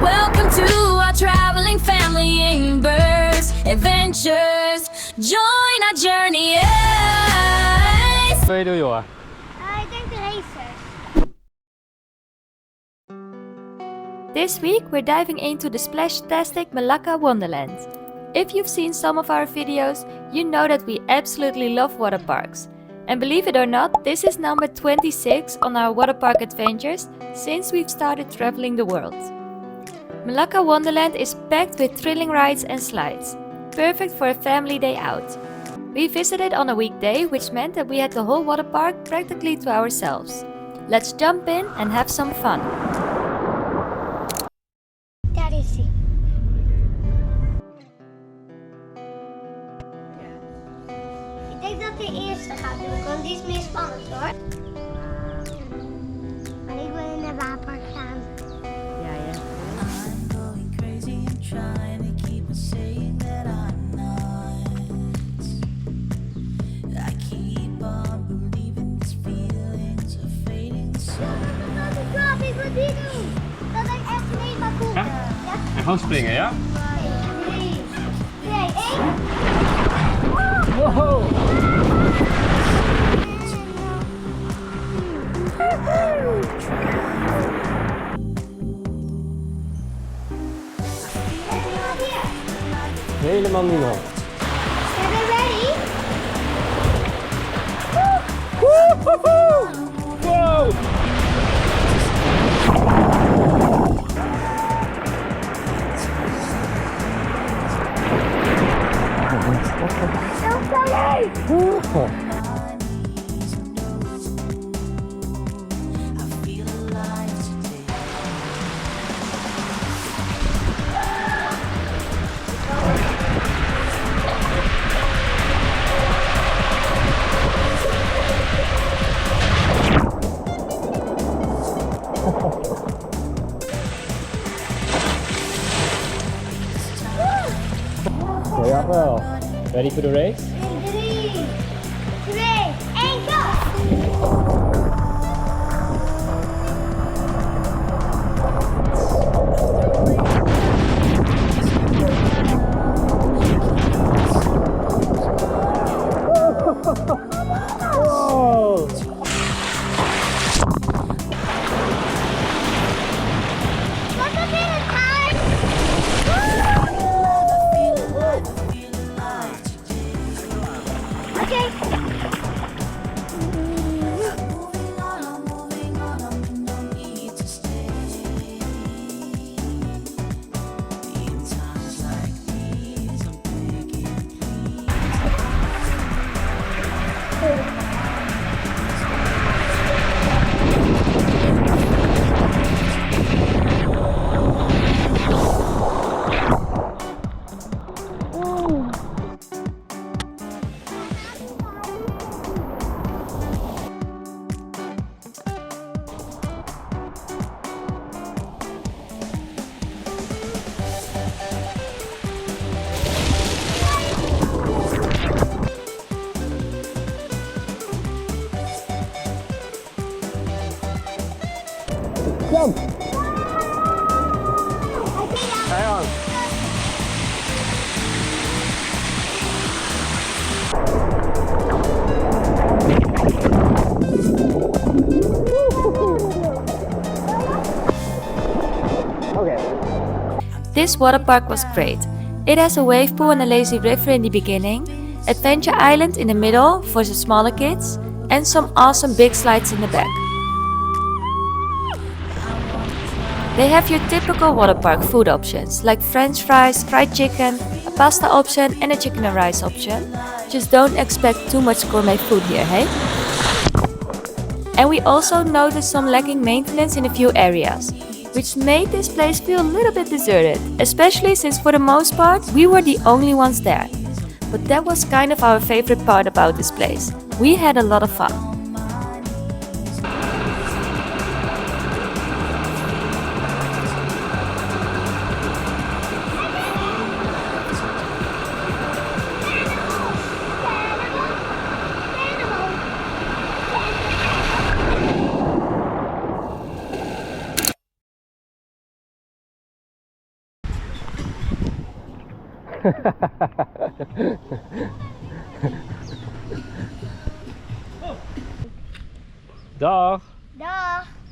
Welcome to our traveling family, Engberts Adventures. Join our journey. Yes. twee doe je hoor. Ik denk de racers. This week we're diving into the splash-tastic Melaka Wonderland. If you've seen some of our videos, you know that we absolutely love water parks. And believe it or not, this is number 26 on our water park adventures since we've started traveling the world. Melaka Wonderland is packed with thrilling rides and slides, perfect for a family day out. We visited on a weekday, which meant that we had the whole water park practically to ourselves. Let's jump in and have some fun. Daar is hij. Ik denk dat de eerste gaat doen, want die is meer spannend hoor. Maar ik wil in de waterpark gaan. Ja, ja. I'm going crazy and trying to keep on saying that I'm not. I keep on believing these feelings are fading so. Ik wil die doen. Dat ik echt mega cool vind. Ja? En gewoon springen, ja? 3, 2, 1. Wow! Helemaal niemand. Zijn we ready? Wow! Zo sorry! I feel alive today. Okay, Rafael. Ready for the race? 3, 2, 1, go! Wow! Wat is in het huis? Oké. Moving on, I'm moving on, I'm no need to stay. In times like these, I'm begging, please. Jump! Hang on. Okay. This water park was great. It has a wave pool and a lazy river in the beginning, Adventure Island in the middle for the smaller kids, and some awesome big slides in the back. They have your typical water park food options like french fries, fried chicken, a pasta option and a chicken and rice option. Just don't expect too much gourmet food here, hey? And we also noticed some lacking maintenance in a few areas, which made this place feel a little bit deserted, especially since for the most part we were the only ones there. But that was kind of our favorite part about this place. We had a lot of fun. Dag. Dag.